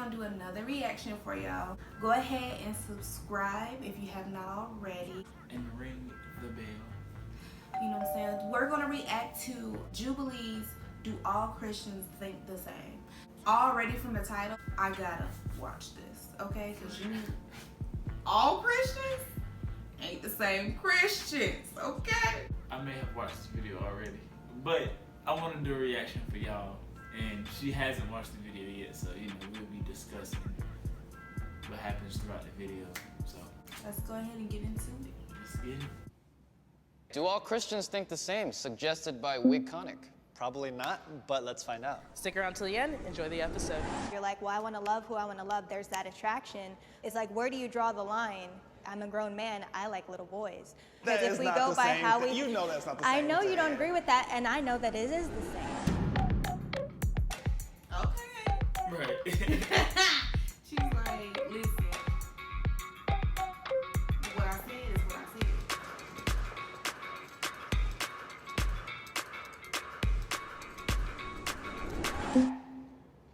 gonna do another reaction for y'all. Go ahead and subscribe if you have not already. And ring the bell. You know what I'm saying? We're gonna react to Jubilee's Do All Christians Think the Same? Already from the title, I gotta watch this, okay? Because you all Christians ain't the same Christians, okay? I may have watched this video already, but I want to do a reaction for y'all, and she hasn't watched the video yet, so we'll be discussing what happens throughout the video. So let's go ahead and get into it. Let's get it. Do all Christians think the same? Suggested by Wigconic. Probably not, but let's find out. Stick around till the end. Enjoy the episode. You're like, well, I want to love who I want to love. There's that attraction. It's like, where do you draw the line? I'm a grown man. I like little boys. That Because is if we not go the by same how thing. we, You know that's not the same I know you thing. don't agree with that, and I know that it is the same. Okay. Right. She's like, listen. What I said is what I said.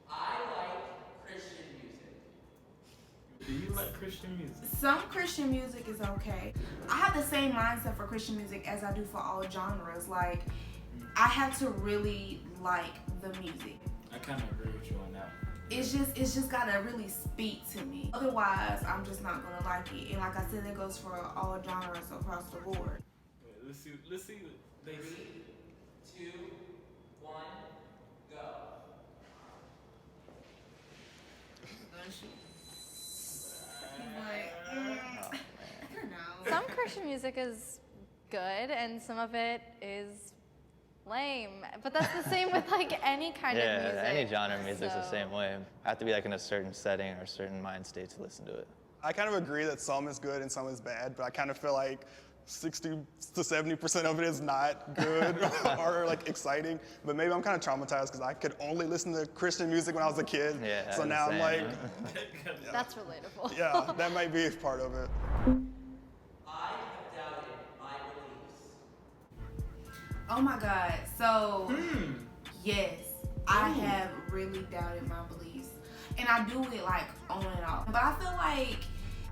I like Christian music. Do you like Christian music? Some Christian music is okay. I have the same mindset for Christian music as I do for all genres. Like, I have to really like the music. I kind of agree with you on that. It's just gotta really speak to me. Otherwise, I'm just not gonna like it. And like I said, that goes for all genres across the board. Wait, let's see what they see. 2, 1, go. Some Christian music is good and some of it is lame. But that's the same with like any kind of music. Yeah, any genre of music's the So- same way. I have to be like in a certain setting or a certain mind state to listen to it. I kind of agree that some is good and some is bad, but I kind of feel like 60 to 70% of it is not good or like exciting. But maybe I'm kind of traumatized because I could only listen to Christian music when I was a kid. Yeah, so I'm now the I'm same, like, huh? That's relatable. yeah, that might be part of it. I have doubted my beliefs. Oh my God. So, yes, I have really doubted my beliefs. And I do it like on and off. But I feel like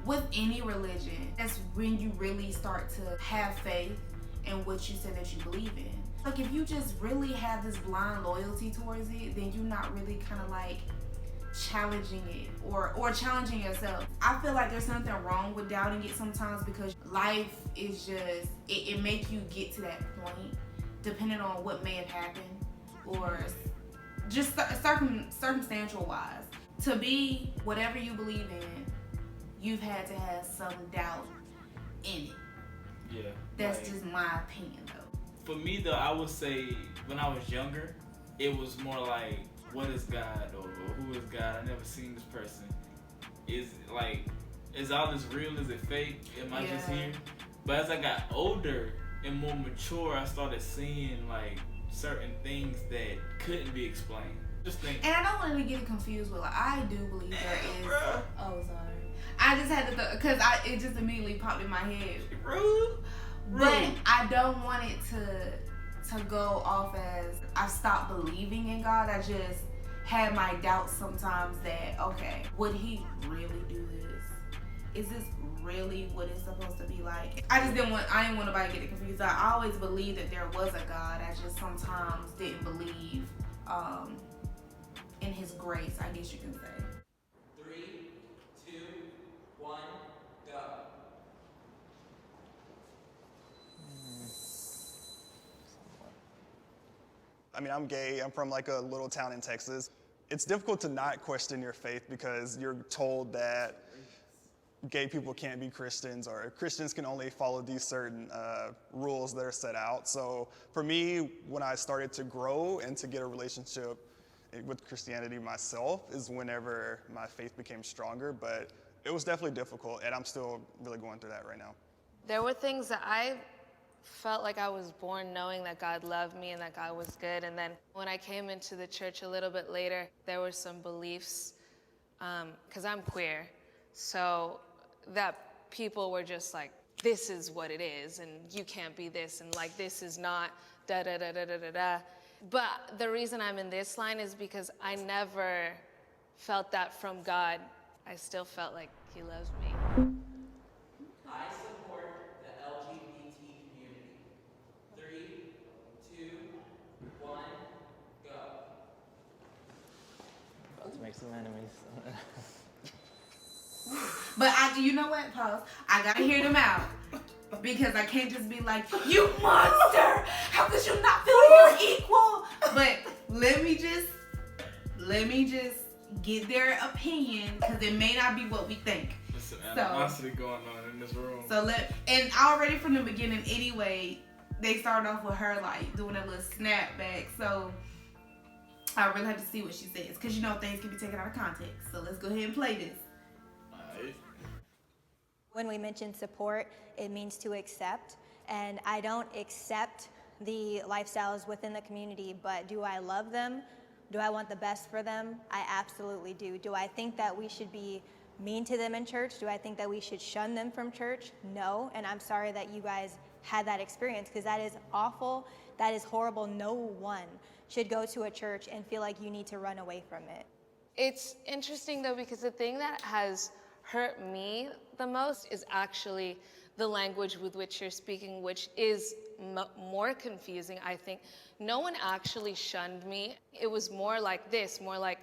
with any religion, that's when you really start to have faith in what you say that you believe in. Like if you just really have this blind loyalty towards it, then you're not really kind of like challenging it or challenging yourself. I feel like there's something wrong with doubting it sometimes because life is just, it make you get to that point depending on what may have happened or just circumstantial wise. To be whatever you believe in, you've had to have some doubt in it. Yeah. That's like, just my opinion though. For me though, I would say when I was younger, it was more like, what is God or who is God? I never seen this person. Is all this real? Is it fake? Am I just here? But as I got older and more mature, I started seeing like certain things that couldn't be explained. Just think. And I don't want to get confused with, like, I do believe there is. Oh, sorry. I just had to, because it just immediately popped in my head. Rude. But I don't want it to go off as I've stopped believing in God. I just had my doubts sometimes that, okay, would he really do this? Is this really what it's supposed to be like? I didn't want nobody to get confused. I always believed that there was a God. I just sometimes didn't believe in his grace, I guess you can say. 3, 2, 1, go. I mean, I'm gay. I'm from like a little town in Texas. It's difficult to not question your faith because you're told that gay people can't be Christians or Christians can only follow these certain rules that are set out. So for me, when I started to grow and to get a relationship with Christianity myself is whenever my faith became stronger, but it was definitely difficult and I'm still really going through that right now. There were things that I felt like I was born knowing that God loved me and that God was good. And then when I came into the church a little bit later, there were some beliefs, because I'm queer, so that people were just like, this is what it is, and you can't be this, and like, this is not da da da da da da da. But the reason I'm in this line is because I never felt that from God, I still felt like he loves me. I support the LGBT community. 3, 2, 1, go. About to make some enemies. But you know what? Pause. I gotta hear them out. Because I can't just be like, you monster! How could you not feel like you're equal? But let me just get their opinion, because it may not be what we think. There's some animosity going on in this room. And already from the beginning anyway, they started off with her like doing a little snapback. So I really have to see what she says, because you know things can be taken out of context. So let's go ahead and play this. Alright. When we mention support, it means to accept, and I don't accept the lifestyles within the community, but do I love them? Do I want the best for them? I absolutely do. Do I think that we should be mean to them in church? Do I think that we should shun them from church? No, and I'm sorry that you guys had that experience, because that is awful, that is horrible. No one should go to a church and feel like you need to run away from it. It's interesting though, because the thing that has hurt me the most is actually the language with which you're speaking, which is more confusing, I think. No one actually shunned me. It was more like this, more like,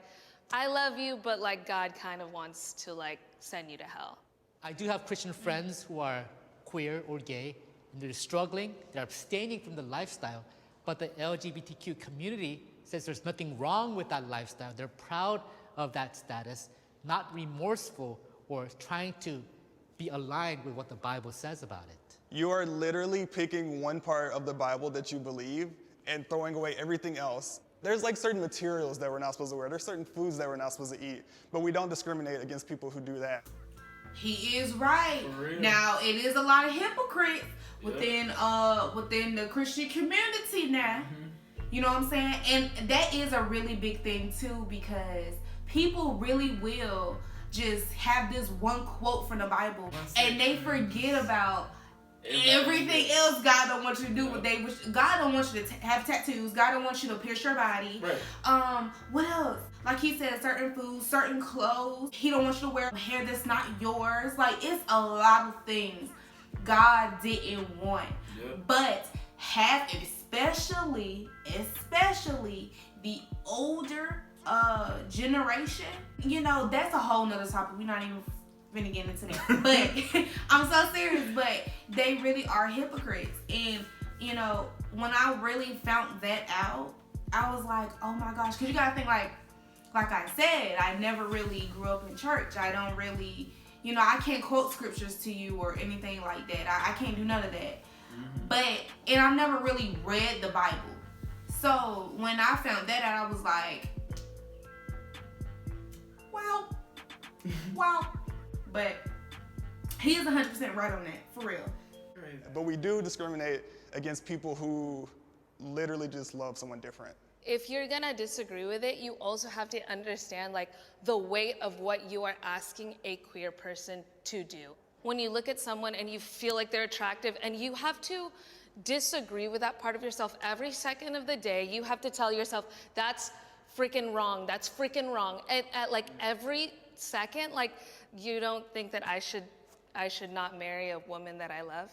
I love you, but like God kind of wants to like send you to hell. I do have Christian friends who are queer or gay, and they're struggling, they're abstaining from the lifestyle, but the LGBTQ community says there's nothing wrong with that lifestyle. They're proud of that status, not remorseful or trying to be aligned with what the Bible says about it. You are literally picking one part of the Bible that you believe and throwing away everything else. There's like certain materials that we're not supposed to wear. There's certain foods that we're not supposed to eat, but we don't discriminate against people who do that. He is right. Now, it is a lot of hypocrites within the Christian community now. You know what I'm saying? And that is a really big thing too, because people really will just have this one quote from the Bible and they forget about everything else God don't want you to do. God don't want you to have tattoos. God don't want you to pierce your body. Right. What else? Like he said, certain foods, certain clothes. He don't want you to wear hair that's not yours. Like, it's a lot of things God didn't want. But especially the older generation, you know, that's a whole nother topic. We're not even finna get into that. But I'm so serious, but they really are hypocrites. And, you know, when I really found that out, I was like, oh my gosh, because you gotta think, like I said, I never really grew up in church. I don't really, you know, I can't quote scriptures to you or anything like that. I can't do none of that. And I've never really read the Bible. So when I found that out, I was like, wow. But he is 100% right on that, for real. But we do discriminate against people who literally just love someone different. If you're gonna disagree with it, you also have to understand like the weight of what you are asking a queer person to do. When you look at someone and you feel like they're attractive and you have to disagree with that part of yourself every second of the day, you have to tell yourself, that's freaking wrong, that's freaking wrong. And at like every second, like, you don't think that I should not marry a woman that I love?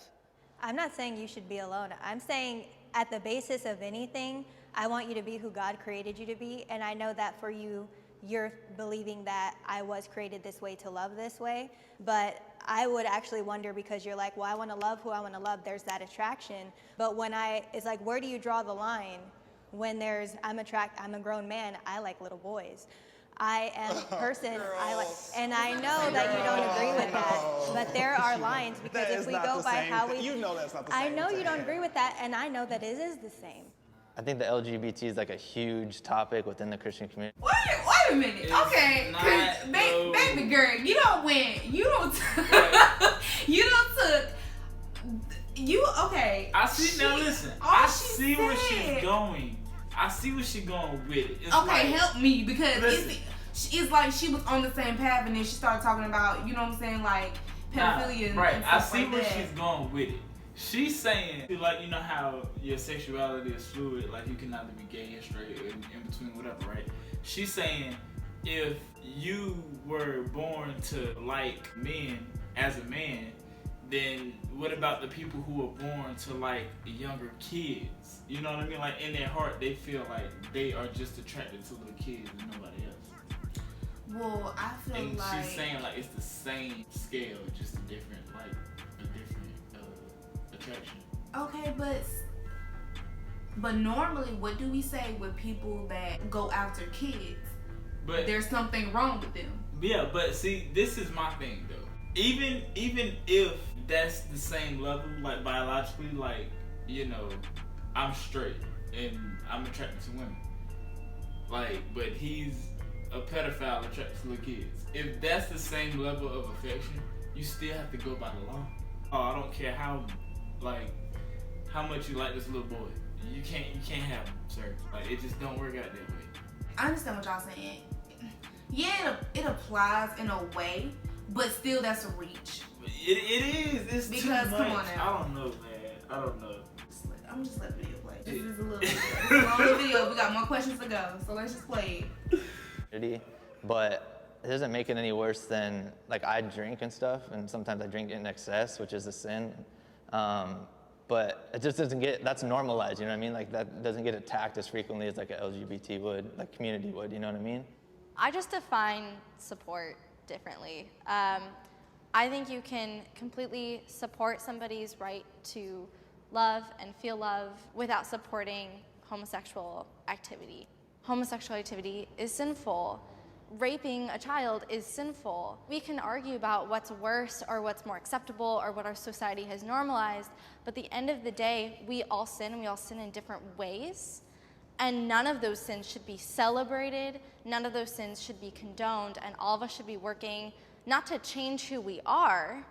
I'm not saying you should be alone. I'm saying at the basis of anything, I want you to be who God created you to be. And I know that for you, you're believing that I was created this way to love this way. But I would actually wonder, because you're like, well, I want to love who I want to love. There's that attraction. But it's like, where do you draw the line when I'm a grown man, I like little boys. I am a person, and I know that you don't agree with that, but there are lines, because if we go by how we... You know that's not the same I know you don't agree with that, and I know that it is the same. I think the LGBT is like a huge topic within the Christian community. Wait a minute. It's okay, not, baby girl, you don't win. Okay. I see, now listen, I see where she's going. I see where she's going with it. It's okay, like, help me, because it's like she was on the same path and then she started talking about, you know what I'm saying, like pedophilia and right. and I stuff see like where that. she's going with it. She's saying, like, you know how your sexuality is fluid, like you can either be gay or straight or in between, whatever, right? She's saying if you were born to like men as a man, then what about the people who are born to like younger kids? You know what I mean? Like in their heart, they feel like they are just attracted to little kids and nobody else. Well, I feel and like she's saying like it's the same scale, just a different attraction. Okay, but normally, what do we say with people that go after kids? But there's something wrong with them. Yeah, but see, this is my thing though. Even if that's the same level, like biologically, like, you know, I'm straight and I'm attracted to women. Like, but he's a pedophile attracted to little kids. If that's the same level of affection, you still have to go by the law. Oh, I don't care how much you like this little boy. You can't have him, sir. Like, it just don't work out that way. I understand what y'all saying. Yeah, it applies in a way, but still that's a reach. It is. It's because too much. Come on now. I don't know, man. I don't know. I'm just letting the video play. This is a little video. It's a long video. We got more questions to go, so let's just play it. But it doesn't make it any worse than, like, I drink and stuff, and sometimes I drink in excess, which is a sin. But it just doesn't get, that's normalized, you know what I mean? Like, that doesn't get attacked as frequently as like a LGBT would, like community would, you know what I mean? I just define support differently. I think you can completely support somebody's right to love and feel love without supporting homosexual activity. Homosexual activity is sinful. Raping a child is sinful. We can argue about what's worse or what's more acceptable or what our society has normalized, but at the end of the day, we all sin, and we all sin in different ways. And none of those sins should be celebrated, none of those sins should be condoned, and all of us should be working not to change who we are,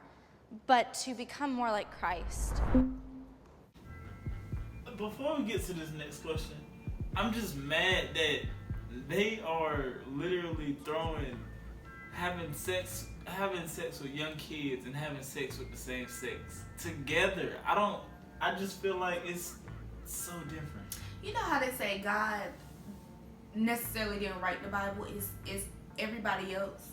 but to become more like Christ. Before we get to this next question, I'm just mad that they are literally having sex with young kids and having sex with the same sex together. I just feel like it's so different. You know how they say God necessarily didn't write the Bible, is everybody else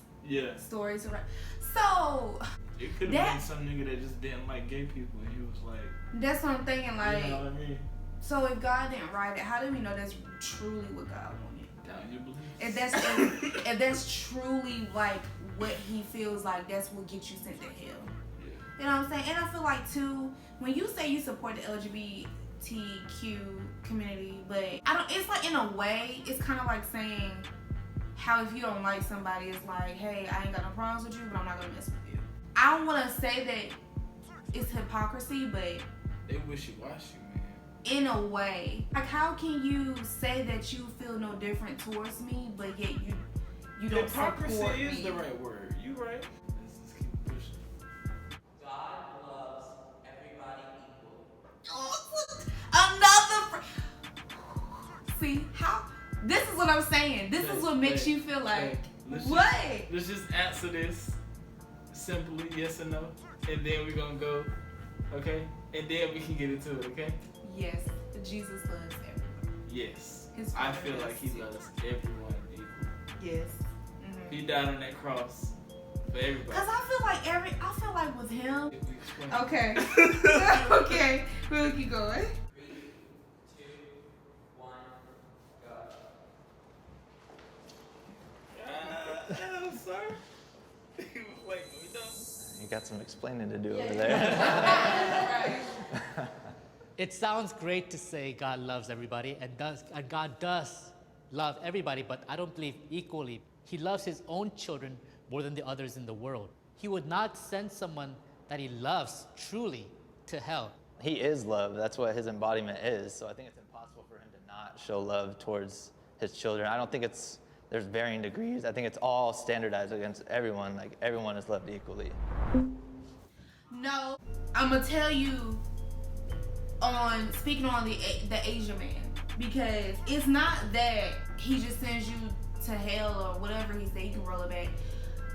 story to write. So it could have been some nigga that just didn't like gay people and he was like, that's what I'm thinking, like, you know what I mean? So if God didn't write it, how do we know that's truly what God wanted? Down your beliefs. If that's truly like what he feels like, that's what gets you sent to hell. Yeah. You know what I'm saying? And I feel like too, when you say you support the LGBTQ community, but it's like in a way, it's kind of like saying how if you don't like somebody, it's like, hey, I ain't got no problems with you, but I'm not gonna mess with you. I don't want to say that it's hypocrisy, but they wishy-washy, man. In a way, like, how can you say that you feel no different towards me, but yet you don't support me? Hypocrisy is the right word. You right. Let's just keep pushing. God loves everybody equally. See how? This is what I'm saying. This is what makes you feel like Let's just answer this simply, yes or no, and then we're gonna go, okay? And then we can get into it, okay? Yes, Jesus loves everyone. Yes, I feel like he loves everyone equally. Yes. Mm-hmm. He died on that cross for everybody. Cause I feel like with him. Okay. Okay, we'll keep going. 3, 2, 1, go. Sir. Wait, we done? You got some explaining to do over there. It sounds great to say God loves everybody, and God does love everybody, but I don't believe equally. He loves his own children more than the others in the world. He would not send someone that he loves truly to hell. He is love. That's what his embodiment is. So I think it's impossible for him to not show love towards his children. I don't think there's varying degrees. I think it's all standardized against everyone. Like, everyone is loved equally. No, I'm gonna tell you speaking on the Asian man, because it's not that he just sends you to hell or whatever he said. You can roll it back.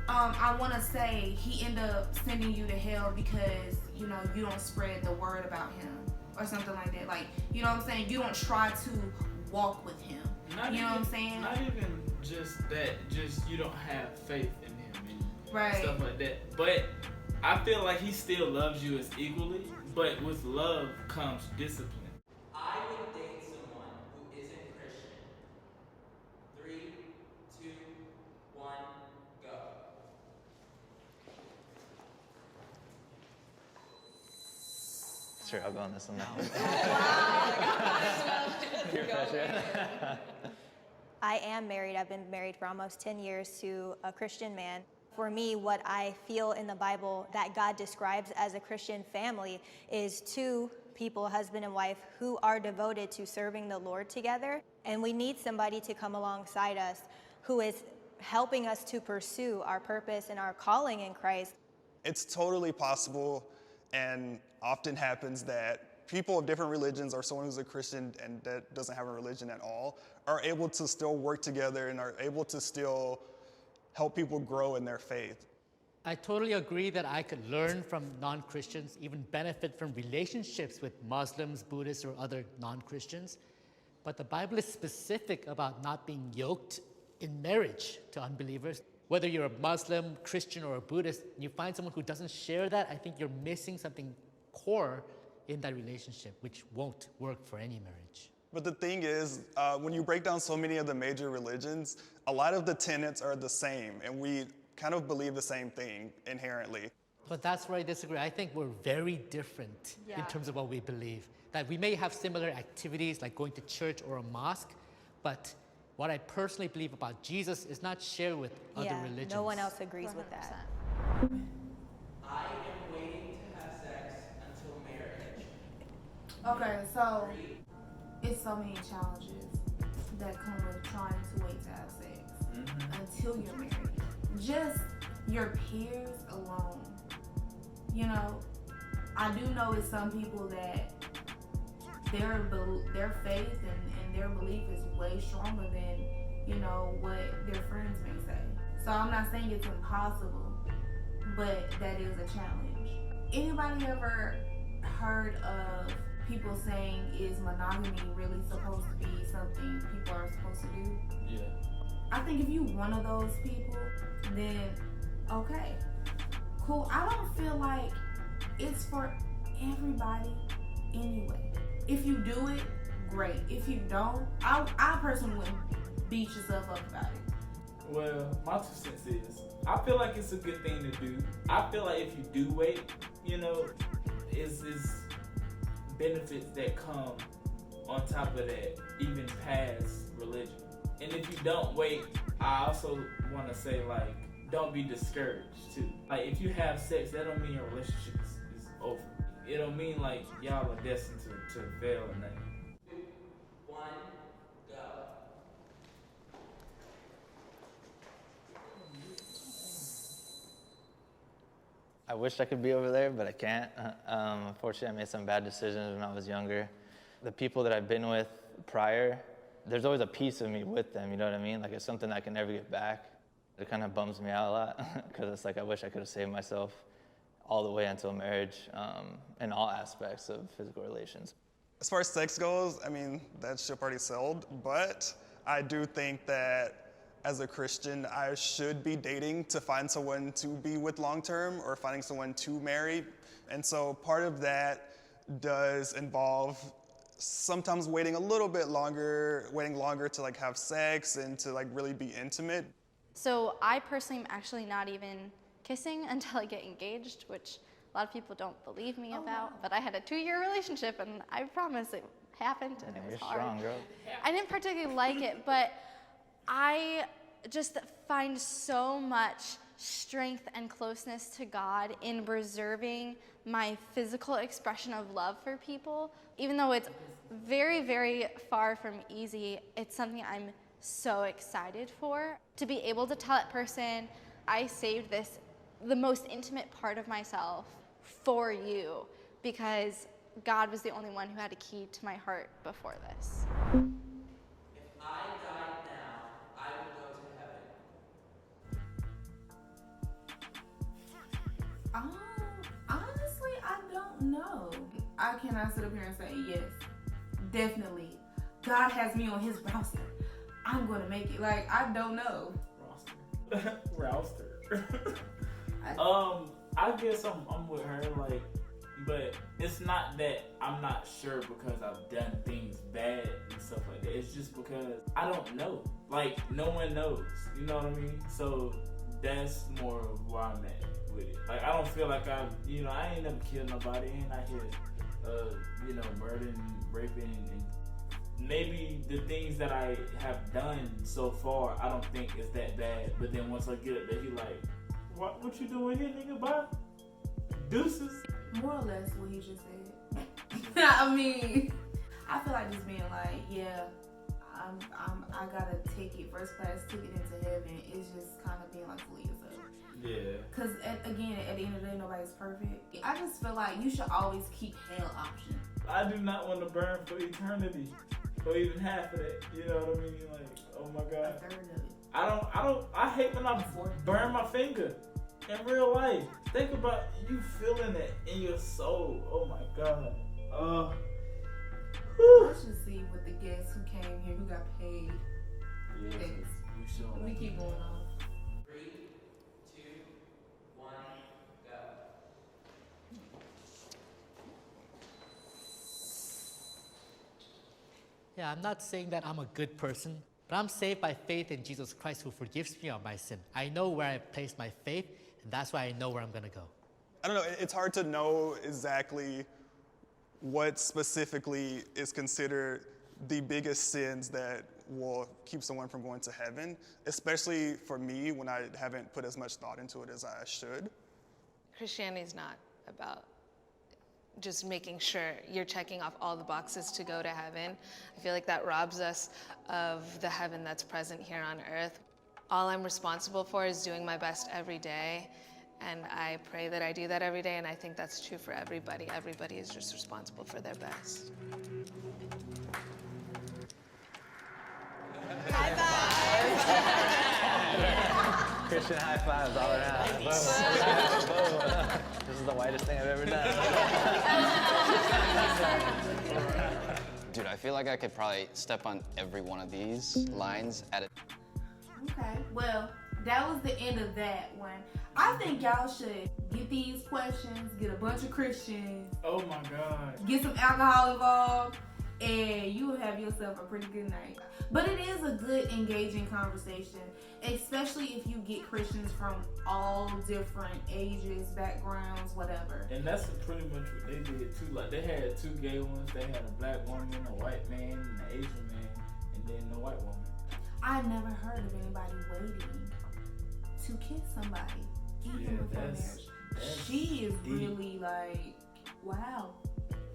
I want to say he ended up sending you to hell because, you know, you don't spread the word about him or something like that. Like, you know what I'm saying? You don't try to walk with him. You know what I'm saying? Not even just that. Just you don't have faith in him and Right. stuff like that. But I feel like he still loves you as equally, but with love comes discipline. I would date someone who isn't Christian. 3, 2, 1, go. Sure, I'll go on this one now. I am married. I've been married for almost 10 years to a Christian man. For me, what I feel in the Bible that God describes as a Christian family is two people, husband and wife, who are devoted to serving the Lord together. And we need somebody to come alongside us who is helping us to pursue our purpose and our calling in Christ. It's totally possible and often happens that people of different religions or someone who's a Christian and that doesn't have a religion at all are able to still work together and are able to still help people grow in their faith. I totally agree that I could learn from non-Christians, even benefit from relationships with Muslims, Buddhists, or other non-Christians. But the Bible is specific about not being yoked in marriage to unbelievers. Whether you're a Muslim, Christian, or a Buddhist, and you find someone who doesn't share that, I think you're missing something core in that relationship, which won't work for any marriage. But the thing is, when you break down so many of the major religions, a lot of the tenets are the same, and we kind of believe the same thing inherently. But that's where I disagree. I think we're very different in terms of what we believe. That we may have similar activities like going to church or a mosque, but what I personally believe about Jesus is not shared with other religions. No one else agrees with that. I am waiting to have sex until marriage. Okay, so it's so many challenges that come with trying to wait to have sex until you're married. Just your peers alone. You know, I do know it's some people that their faith and their belief is way stronger than, you know, what their friends may say. So I'm not saying it's impossible, but that is a challenge. Anybody ever heard of people saying, is monogamy really supposed to be something people are supposed to do? Yeah. I think if you one of those people, then okay, cool. I don't feel like it's for everybody anyway. If you do it, great. If you don't, I personally wouldn't beat yourself up about it. Well, my 2 cents is, I feel like it's a good thing to do. I feel like if you do wait, you know, it's benefits that come on top of that, even past religion. And if you don't wait, I also want to say, like, don't be discouraged too. Like, if you have sex, that don't mean your relationship is over. It don't mean like y'all are destined to fail in that. 2, 1, go. I wish I could be over there, but I can't. Unfortunately, I made some bad decisions when I was younger. The people that I've been with prior, there's always a piece of me with them, you know what I mean? Like, it's something I can never get back. It kind of bums me out a lot, because it's like I wish I could have saved myself all the way until marriage, in all aspects of physical relations. As far as sex goes, I mean, that ship already sailed, but I do think that as a Christian, I should be dating to find someone to be with long-term or finding someone to marry. And so part of that does involve sometimes waiting a little bit longer, waiting longer to like have sex and to like really be intimate. So I personally am actually not even kissing until I get engaged, which a lot of people don't believe me about. But I had a 2-year relationship, and I promise it happened, and it was hard. You're strong, girl. I didn't particularly like it, but I just find so much strength and closeness to God in preserving my physical expression of love for people. Even though it's very, very far from easy, it's something I'm so excited for. To be able to tell that person, I saved this, the most intimate part of myself for you, because God was the only one who had a key to my heart before this. If I died now, I would go to heaven. Honestly, I don't know. I cannot sit up here and say yes, definitely. God has me on his roster. I'm gonna make it. Like, I don't know. Rouster. I guess I'm with her, like, but it's not that I'm not sure because I've done things bad and stuff like that. It's just because I don't know. Like, no one knows. You know what I mean? So that's more of where I'm at with it. Like, I don't feel like I ain't never killed nobody. I ain't out here, murdering, raping, and maybe the things that I have done so far, I don't think it's that bad. But then once I get up there, he like, what you doing here, nigga? Bye. Deuces. More or less what he just said. I mean, I feel like just being like, yeah, I got a ticket, first class ticket into heaven. It's just kind of being like fully yourself. Yeah. Cause at the end of the day, nobody's perfect. I just feel like you should always keep hell option. I do not want to burn for eternity, or even half of that. You know what I mean? Like, oh my God. A third of it. I hate when I burn my finger in real life. Think about you feeling it in your soul. Oh my God. Let's just see what the guests who came here, who got paid. Yes, we keep going on. 3, 2, 1, go. Yeah, I'm not saying that I'm a good person, but I'm saved by faith in Jesus Christ who forgives me of my sin. I know where I place my faith, and that's why I know where I'm going to go. I don't know, it's hard to know exactly what specifically is considered the biggest sins that will keep someone from going to heaven, especially for me when I haven't put as much thought into it as I should. Christianity is not about just making sure you're checking off all the boxes to go to heaven. I feel like that robs us of the heaven that's present here on earth. All I'm responsible for is doing my best every day, and I pray that I do that every day, and I think that's true for everybody. Everybody is just responsible for their best. High five! Christian high fives all around. This is the whitest thing I've ever done. Dude, I feel like I could probably step on every one of these lines at a... Okay, well, that was the end of that one. I think y'all should get these questions, get a bunch of Christians. Oh my God. Get some alcohol involved, and you will have yourself a pretty good night. But it is a good, engaging conversation, especially if you get Christians from all different ages, backgrounds, whatever. And that's pretty much what they did too. Like, they had 2 gay ones. They had a black woman, a white man, and an Asian man, and then the white woman. I never heard of anybody waiting to kiss somebody, even before marriage. She is deep. really like, wow.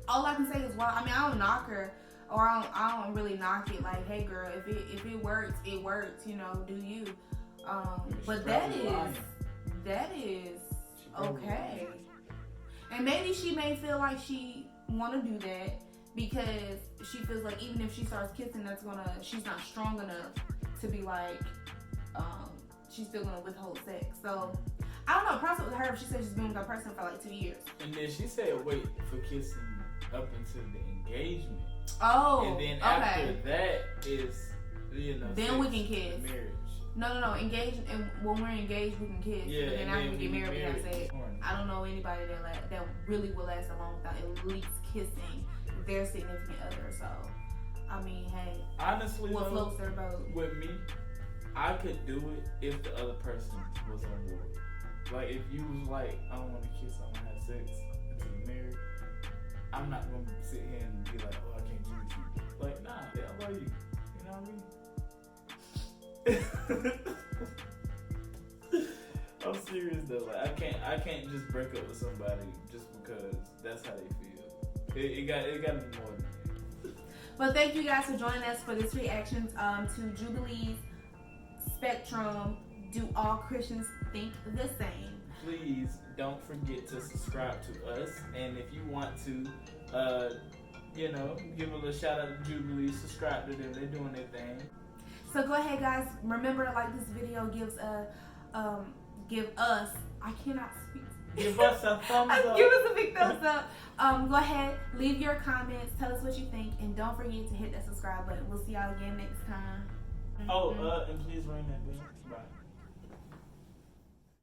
All I can say is wow. I mean, I don't knock her, or I don't really knock it. Like, hey, girl, if it works, it works. You know, do you? But that is okay. And maybe she may feel like she want to do that because she feels like even if she starts kissing, she's not strong enough to be like, she's still gonna withhold sex. So I don't know. Props with her. She said she's been with that person for like 2 years. And then she said wait for kissing up until the engagement. Oh, and then okay. after that is, then we can kiss. Marriage. No. Engaged, and when we're engaged, we can kiss. Yeah, but then after we get married, we have married. sex. I don't know anybody that really will last along without at least kissing their significant other. So, I mean, hey, honestly, what floats their boat? With me, I could do it if the other person was on board. Like, if you was like, I don't want to kiss, I want to have sex until you're married, I'm not going to sit here and be like, oh, I can't do with you. Like, nah, I love you. You know what I mean? I'm serious though. Like, I can't just break up with somebody just because that's how they feel. It got to be more than that. But thank you guys for joining us for this reaction to Jubilee Spectrum. Do all Christians think the same? Please don't forget to subscribe to us, and if you want to, give a little shout out to Jubilee. Subscribe to them; they're doing their thing. So go ahead, guys. Remember to like this video. Give us. I cannot speak. Give us a thumbs up. Give us a big thumbs up. Go ahead, leave your comments. Tell us what you think, and don't forget to hit that subscribe button. We'll see y'all again next time. Oh, and please ring that bell. Bye.